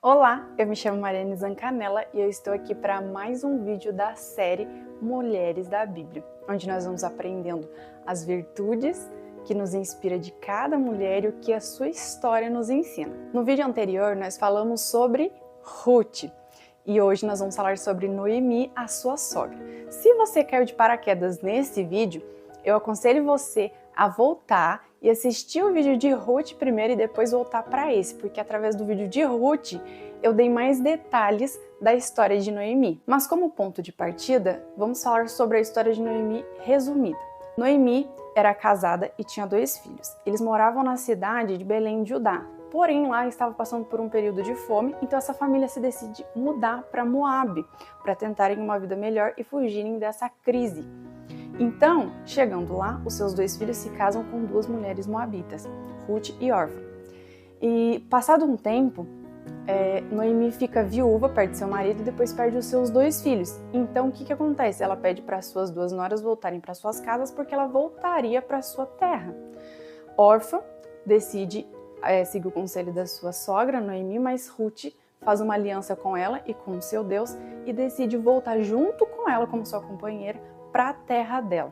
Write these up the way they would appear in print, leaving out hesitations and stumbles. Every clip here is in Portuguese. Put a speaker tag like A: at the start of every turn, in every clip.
A: Olá, eu me chamo Mariane Zancanella e eu estou aqui para mais um vídeo da série Mulheres da Bíblia, onde nós vamos aprendendo as virtudes que nos inspira de cada mulher e o que a sua história nos ensina. No vídeo anterior nós falamos sobre Ruth e hoje nós vamos falar sobre Noemi, a sua sogra. Se você caiu de paraquedas nesse vídeo, eu aconselho você a voltar e assistir o vídeo de Ruth primeiro e depois voltar para esse, porque através do vídeo de Ruth eu dei mais detalhes da história de Noemi. Mas como ponto de partida, vamos falar sobre a história de Noemi resumida. Noemi era casada e tinha 2 filhos. Eles moravam na cidade de Belém de Judá. Porém, lá estava passando por um período de fome, então essa família se decide mudar para Moabe, para tentarem uma vida melhor e fugirem dessa crise. Então, chegando lá, os seus 2 filhos se casam com 2 mulheres moabitas, Ruth e Orfa. E passado um tempo, Noemi fica viúva, perde seu marido e depois perde os seus 2 filhos. Então, o que acontece? Ela pede para as suas 2 noras voltarem para suas casas porque ela voltaria para sua terra. Orfa decide seguir o conselho da sua sogra, Noemi, mas Ruth faz uma aliança com ela e com o seu Deus e decide voltar junto com ela como sua companheira para a terra dela.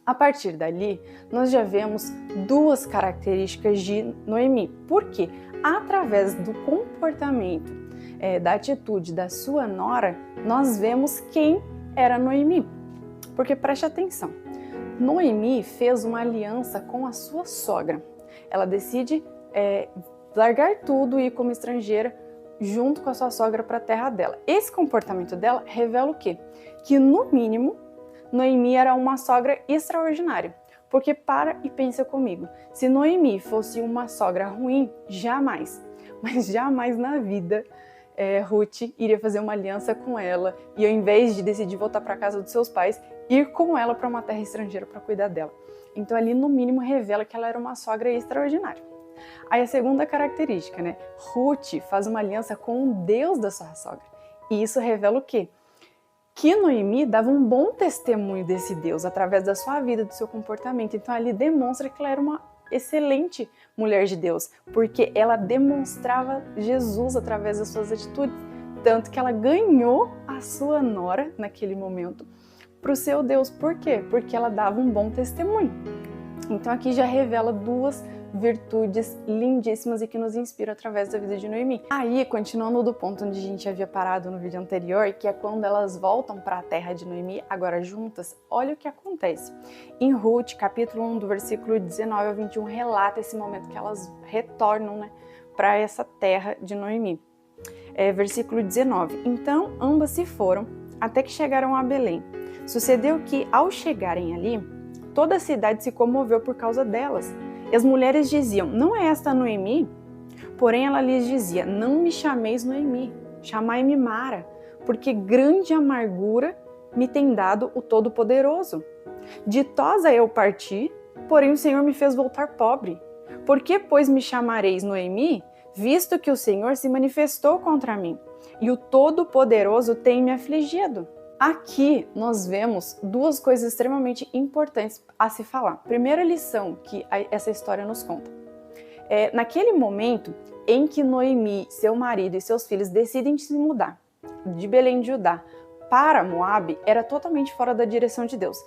A: A partir dali, nós já vemos 2 características de Noemi. Por quê? Através do comportamento, da atitude da sua nora, nós vemos quem era Noemi. Porque preste atenção, Noemi fez uma aliança com a sua sogra. Ela decide largar tudo e ir como estrangeira junto com a sua sogra para a terra dela. Esse comportamento dela revela o quê? Que no mínimo, Noemi era uma sogra extraordinária, porque para e pensa comigo, se Noemi fosse uma sogra ruim, jamais, mas jamais na vida, Ruth iria fazer uma aliança com ela e ao invés de decidir voltar para a casa dos seus pais, ir com ela para uma terra estrangeira para cuidar dela. Então ali no mínimo revela que ela era uma sogra extraordinária. Aí a segunda característica, Ruth faz uma aliança com o Deus da sua sogra e isso revela o quê? Que Noemi dava um bom testemunho desse Deus através da sua vida, do seu comportamento. Então ali demonstra que ela era uma excelente mulher de Deus, porque ela demonstrava Jesus através das suas atitudes, tanto que ela ganhou a sua nora naquele momento para o seu Deus. Por quê? Porque ela dava um bom testemunho. Então aqui já revela 2 virtudes lindíssimas e que nos inspiram através da vida de Noemi. Aí, continuando do ponto onde a gente havia parado no vídeo anterior, que é quando elas voltam para a terra de Noemi, agora juntas, olha o que acontece. Em Ruth, capítulo 1, do versículo 19 ao 21, relata esse momento que elas retornam para essa terra de Noemi. Versículo 19. Então, ambas se foram até que chegaram a Belém. Sucedeu que, ao chegarem ali, toda a cidade se comoveu por causa delas. E as mulheres diziam, não é esta Noemi? Porém ela lhes dizia, não me chameis Noemi, chamai-me Mara, porque grande amargura me tem dado o Todo-Poderoso. Ditosa eu parti, porém o Senhor me fez voltar pobre. Por que, pois, me chamareis Noemi, visto que o Senhor se manifestou contra mim, e o Todo-Poderoso tem me afligido? Aqui nós vemos 2 coisas extremamente importantes a se falar. Primeira lição que essa história nos conta. Naquele momento em que Noemi, seu marido e seus filhos decidem se mudar de Belém de Judá para Moabe, era totalmente fora da direção de Deus.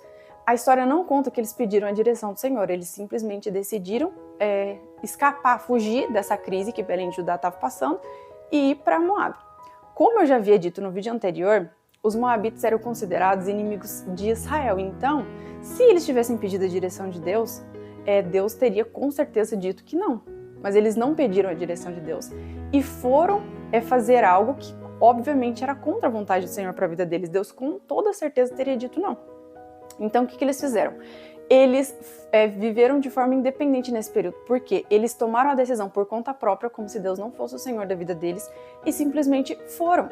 A: A história não conta que eles pediram a direção do Senhor, eles simplesmente decidiram escapar, fugir dessa crise que Belém de Judá estava passando e ir para Moabe. Como eu já havia dito no vídeo anterior, os moabitas eram considerados inimigos de Israel. Então, se eles tivessem pedido a direção de Deus, Deus teria com certeza dito que não. Mas eles não pediram a direção de Deus e foram fazer algo que obviamente era contra a vontade do Senhor para a vida deles. Deus com toda certeza teria dito não. Então, o que eles fizeram? Eles viveram de forma independente nesse período, porque eles tomaram a decisão por conta própria, como se Deus não fosse o Senhor da vida deles, e simplesmente foram.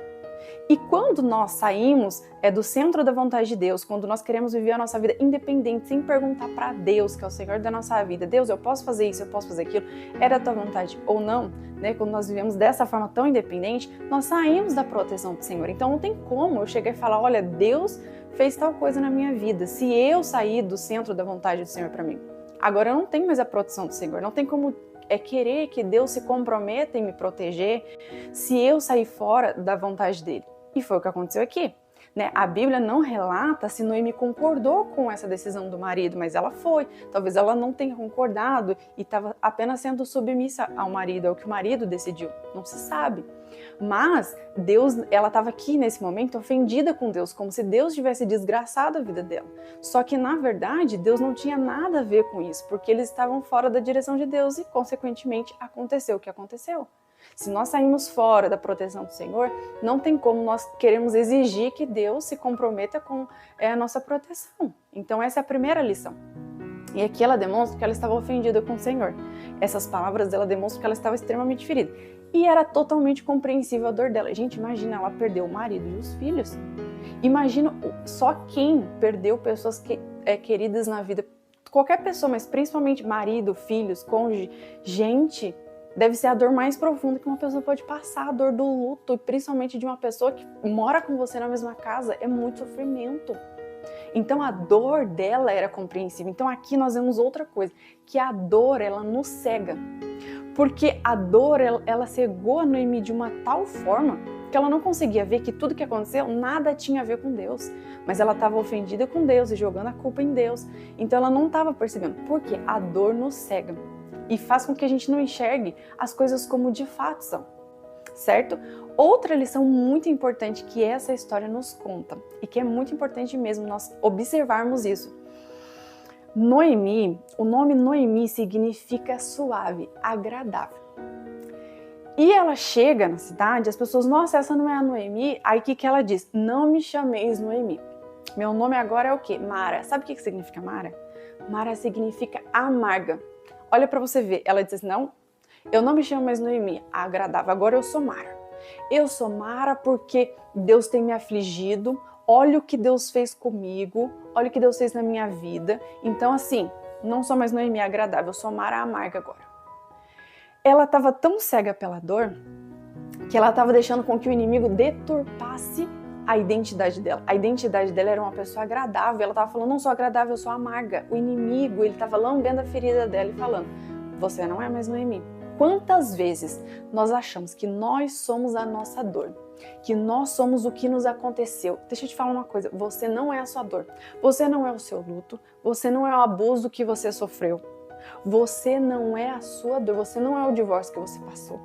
A: E quando nós saímos do centro da vontade de Deus, quando nós queremos viver a nossa vida independente, sem perguntar para Deus, que é o Senhor da nossa vida, Deus, eu posso fazer isso, eu posso fazer aquilo, é da tua vontade ou não, quando nós vivemos dessa forma tão independente, nós saímos da proteção do Senhor. Então não tem como eu chegar e falar, olha, Deus fez tal coisa na minha vida, se eu sair do centro da vontade do Senhor para mim. Agora eu não tenho mais a proteção do Senhor, não tem como é querer que Deus se comprometa em me proteger se eu sair fora da vontade dele. E foi o que aconteceu aqui. Né? A Bíblia não relata se Noemi concordou com essa decisão do marido, mas ela foi. Talvez ela não tenha concordado e estava apenas sendo submissa ao marido, é o que o marido decidiu, não se sabe. Mas Deus, ela estava aqui nesse momento ofendida com Deus, como se Deus tivesse desgraçado a vida dela. Só que na verdade Deus não tinha nada a ver com isso, porque eles estavam fora da direção de Deus e consequentemente aconteceu o que aconteceu. Se nós saímos fora da proteção do Senhor, não tem como nós queremos exigir que Deus se comprometa com a nossa proteção. Então essa é a primeira lição. E aqui ela demonstra que ela estava ofendida com o Senhor. Essas palavras dela demonstram que ela estava extremamente ferida. E era totalmente compreensível a dor dela. Gente, imagina, ela perdeu o marido e os filhos. Imagina só quem perdeu pessoas queridas na vida. Qualquer pessoa, mas principalmente marido, filhos, cônjuge, gente... Deve ser a dor mais profunda que uma pessoa pode passar, a dor do luto, e principalmente de uma pessoa que mora com você na mesma casa, é muito sofrimento. Então a dor dela era compreensível. Então aqui nós vemos outra coisa, que a dor ela nos cega. Porque a dor ela cegou a Noemi de uma tal forma que ela não conseguia ver que tudo que aconteceu nada tinha a ver com Deus. Mas ela estava ofendida com Deus e jogando a culpa em Deus. Então ela não estava percebendo. Por quê? A dor nos cega. E faz com que a gente não enxergue as coisas como de fato são, certo? Outra lição muito importante que essa história nos conta, e que é muito importante mesmo nós observarmos isso. Noemi, o nome Noemi significa suave, agradável. E ela chega na cidade, as pessoas, nossa, essa não é a Noemi? Aí o que ela diz? Não me chameis Noemi. Meu nome agora é o quê? Mara. Sabe o que significa Mara? Mara significa amarga. Olha para você ver, ela diz, não, eu não me chamo mais Noemi, agradável, agora eu sou Mara. Eu sou Mara porque Deus tem me afligido, olha o que Deus fez comigo, olha o que Deus fez na minha vida. Então assim, não sou mais Noemi agradável, eu sou Mara amarga agora. Ela estava tão cega pela dor que ela estava deixando com que o inimigo deturpasse a identidade dela. A identidade dela era uma pessoa agradável. Ela estava falando, não sou agradável, eu sou amarga. O inimigo, ele estava lambendo a ferida dela e falando, você não é mais Noemi. Quantas vezes nós achamos que nós somos a nossa dor, que nós somos o que nos aconteceu? Deixa eu te falar uma coisa, você não é a sua dor, você não é o seu luto, você não é o abuso que você sofreu, você não é a sua dor, você não é o divórcio que você passou.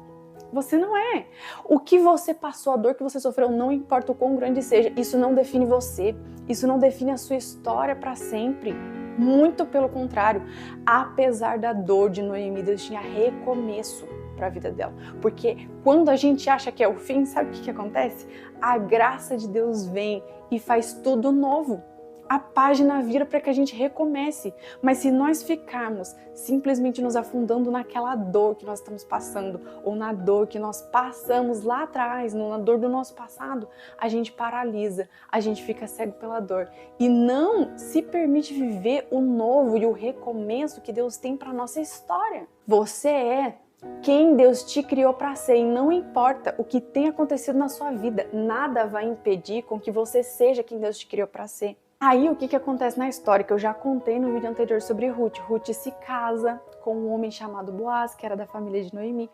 A: Você não é. O que você passou, a dor que você sofreu, não importa o quão grande seja, isso não define você, isso não define a sua história para sempre. Muito pelo contrário, apesar da dor de Noemi, Deus tinha recomeço para a vida dela. Porque quando a gente acha que é o fim, sabe o que acontece? A graça de Deus vem e faz tudo novo. A página vira para que a gente recomece. Mas se nós ficarmos simplesmente nos afundando naquela dor que nós estamos passando, ou na dor que nós passamos lá atrás, na dor do nosso passado, a gente paralisa, a gente fica cego pela dor e não se permite viver o novo e o recomeço que Deus tem para a nossa história. Você é quem Deus te criou para ser, e não importa o que tenha acontecido na sua vida, nada vai impedir com que você seja quem Deus te criou para ser. Aí o que acontece na história, que eu já contei no vídeo anterior sobre Ruth. Ruth se casa com um homem chamado Boaz, que era da família de Noemi.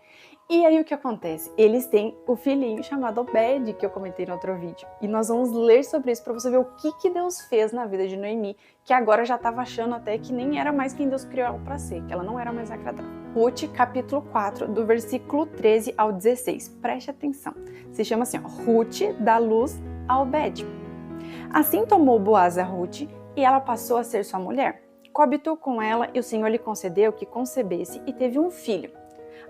A: E aí o que acontece? Eles têm o filhinho chamado Obed, que eu comentei no outro vídeo. E nós vamos ler sobre isso para você ver o que Deus fez na vida de Noemi, que agora já estava achando até que nem era mais quem Deus criou ela para ser, que ela não era mais agradável. Ruth, capítulo 4, do versículo 13 ao 16. Preste atenção. Se chama assim, ó, Ruth dá luz a Obed. Assim tomou Boaz a Ruth e ela passou a ser sua mulher. Coabitou com ela e o Senhor lhe concedeu que concebesse e teve um filho.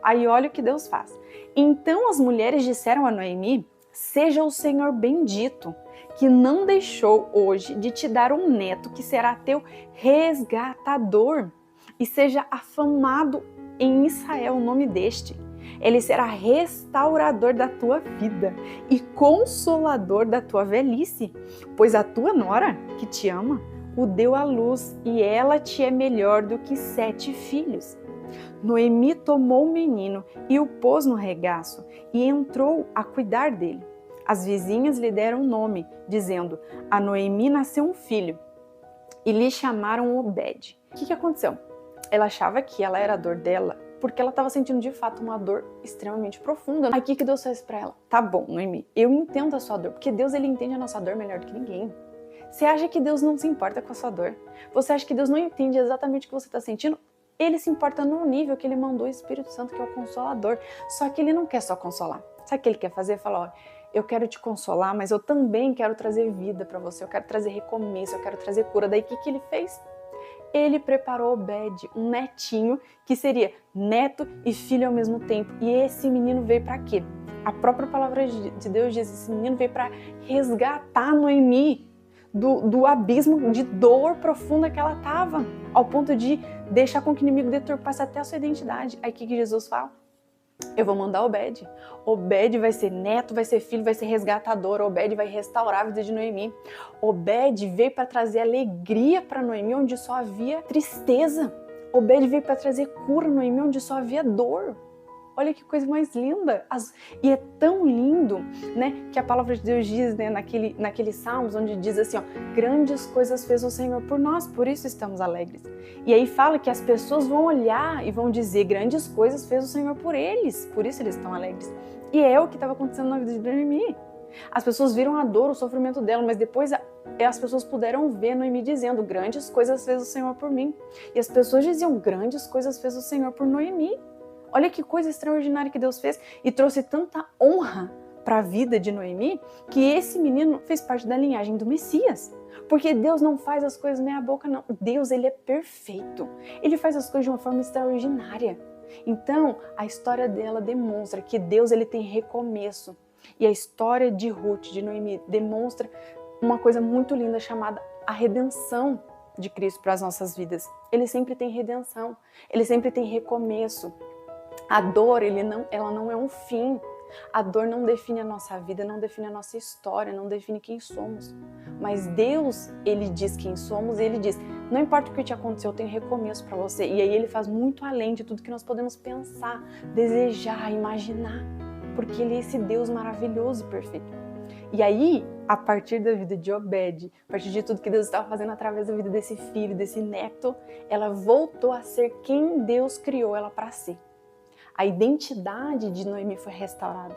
A: Aí olha o que Deus faz. Então as mulheres disseram a Noemi, seja o Senhor bendito, que não deixou hoje de te dar um neto que será teu resgatador e seja afamado em Israel o nome deste. Ele será restaurador da tua vida e consolador da tua velhice, pois a tua nora, que te ama, o deu à luz e ela te é melhor do que 7 filhos. Noemi tomou o menino e o pôs no regaço e entrou a cuidar dele. As vizinhas lhe deram nome, dizendo, a Noemi nasceu um filho, e lhe chamaram Obed. O que aconteceu? Ela achava que ela era a dor dela, porque ela estava sentindo de fato uma dor extremamente profunda. Aí o que Deus fez para ela? Tá bom, Noemi, eu entendo a sua dor, porque Deus ele entende a nossa dor melhor do que ninguém. Você acha que Deus não se importa com a sua dor? Você acha que Deus não entende exatamente o que você está sentindo? Ele se importa num nível que ele mandou o Espírito Santo, que é o Consolador. Só que ele não quer só consolar. Sabe o que ele quer fazer? Falar, ó, eu quero te consolar, mas eu também quero trazer vida para você, eu quero trazer recomeço, eu quero trazer cura. Daí o que ele fez? Ele preparou Obed, um netinho, que seria neto e filho ao mesmo tempo. E esse menino veio para quê? A própria palavra de Deus diz, esse menino veio para resgatar Noemi do abismo de dor profunda que ela estava, ao ponto de deixar com que o inimigo deturpasse até a sua identidade. Aí o que Jesus fala? Eu vou mandar Obed. Obed vai ser neto, vai ser filho, vai ser resgatador. Obed vai restaurar a vida de Noemi. Obed veio para trazer alegria para Noemi, onde só havia tristeza. Obed veio para trazer cura a Noemi, onde só havia dor. Olha que coisa mais linda. E é tão lindo, né, que a palavra de Deus diz, né, naquele Salmos, onde diz assim, ó, grandes coisas fez o Senhor por nós, por isso estamos alegres. E aí fala que as pessoas vão olhar e vão dizer, grandes coisas fez o Senhor por eles, por isso eles estão alegres. E é o que estava acontecendo na vida de Noemi. As pessoas viram a dor, o sofrimento dela, mas depois as pessoas puderam ver Noemi dizendo, grandes coisas fez o Senhor por mim. E as pessoas diziam, grandes coisas fez o Senhor por Noemi. Olha que coisa extraordinária que Deus fez e trouxe tanta honra para a vida de Noemi, que esse menino fez parte da linhagem do Messias. Porque Deus não faz as coisas meia boca, não. Deus, ele é perfeito. Ele faz as coisas de uma forma extraordinária. Então, a história dela demonstra que Deus, ele tem recomeço. E a história de Ruth, de Noemi, demonstra uma coisa muito linda chamada a redenção de Cristo para as nossas vidas. Ele sempre tem redenção, ele sempre tem recomeço. A dor, ela não é um fim. A dor não define a nossa vida, não define a nossa história, não define quem somos. Mas Deus, ele diz quem somos e ele diz, não importa o que te aconteceu, eu tenho recomeço para você. E aí ele faz muito além de tudo que nós podemos pensar, desejar, imaginar. Porque ele é esse Deus maravilhoso e perfeito. E aí, a partir da vida de Obed, a partir de tudo que Deus estava fazendo através da vida desse filho, desse neto, ela voltou a ser quem Deus criou ela para ser. A identidade de Noemi foi restaurada.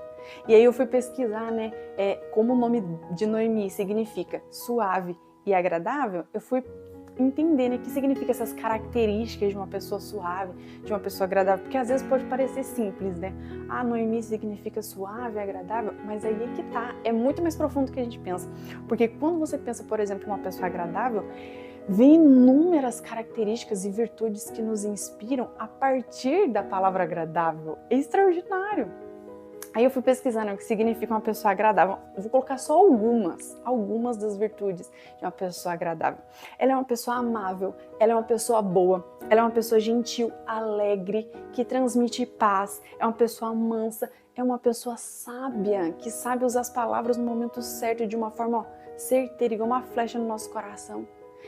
A: E aí eu fui pesquisar, né, como o nome de Noemi significa suave e agradável, eu fui entender, né, o que significa essas características de uma pessoa suave, de uma pessoa agradável, porque às vezes pode parecer simples, né? Ah, Noemi significa suave, agradável, mas aí é que tá, é muito mais profundo do que a gente pensa. Porque quando você pensa, por exemplo, em uma pessoa agradável, vem inúmeras características e virtudes que nos inspiram a partir da palavra agradável. É extraordinário. Aí eu fui pesquisando o que significa uma pessoa agradável. Vou colocar só algumas das virtudes de uma pessoa agradável. Ela é uma pessoa amável, ela é uma pessoa boa, ela é uma pessoa gentil, alegre, que transmite paz, é uma pessoa mansa, é uma pessoa sábia, que sabe usar as palavras no momento certo, de uma forma certeira, igual uma flecha no nosso coração.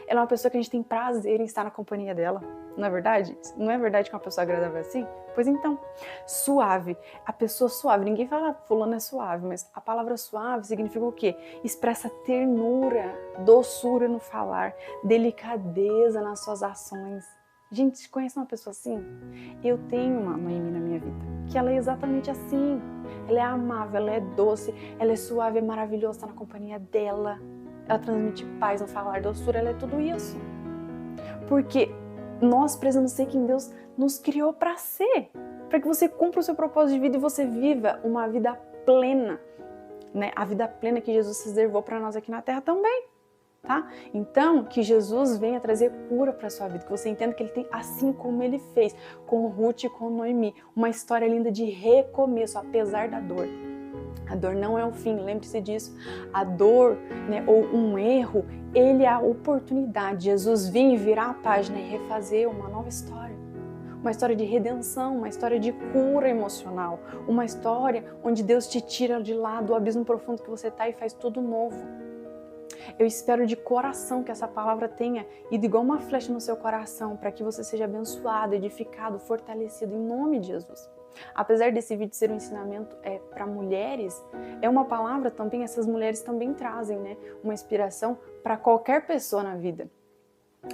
A: Ela é uma pessoa que a gente tem prazer em estar na companhia dela. Não é verdade? Não é verdade que uma pessoa agradável é assim? Pois então, suave. A pessoa suave. Ninguém fala fulano é suave, mas a palavra suave significa o quê? Expressa ternura, doçura no falar, delicadeza nas suas ações. Gente, conhece uma pessoa assim? Eu tenho uma Noemi na minha vida, que ela é exatamente assim. Ela é amável, ela é doce, ela é suave, é maravilhosa, estar na companhia dela. Ela transmite paz no falar, doçura, ela é tudo isso. Porque nós precisamos ser quem Deus nos criou para ser. Para que você cumpra o seu propósito de vida e você viva uma vida plena. Né? A vida plena que Jesus reservou para nós aqui na Terra também. Tá? Então, que Jesus venha trazer cura para a sua vida. Que você entenda que Ele tem, assim como Ele fez com Ruth e com Noemi, uma história linda de recomeço, apesar da dor. A dor não é um fim, lembre-se disso. A dor, né, ou um erro, ele é a oportunidade. Jesus vir virar a página e refazer uma nova história. Uma história de redenção, uma história de cura emocional. Uma história onde Deus te tira de lá do abismo profundo que você está e faz tudo novo. Eu espero de coração que essa palavra tenha ido igual uma flecha no seu coração, para que você seja abençoado, edificado, fortalecido em nome de Jesus. Apesar desse vídeo ser um ensinamento para mulheres, é uma palavra também, essas mulheres também trazem, né, uma inspiração para qualquer pessoa na vida.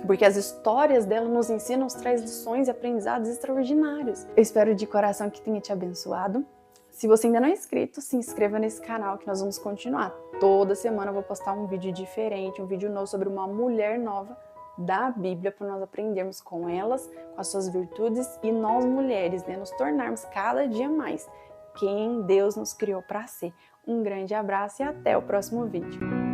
A: porque as histórias dela nos ensinam, nos traz lições e aprendizados extraordinários. Eu espero de coração que tenha te abençoado. Se você ainda não é inscrito, se inscreva nesse canal que nós vamos continuar. Toda semana eu vou postar um vídeo diferente, um vídeo novo sobre uma mulher nova da Bíblia, para nós aprendermos com elas, com as suas virtudes, e nós mulheres, né, nos tornarmos cada dia mais quem Deus nos criou para ser. Um grande abraço e até o próximo vídeo.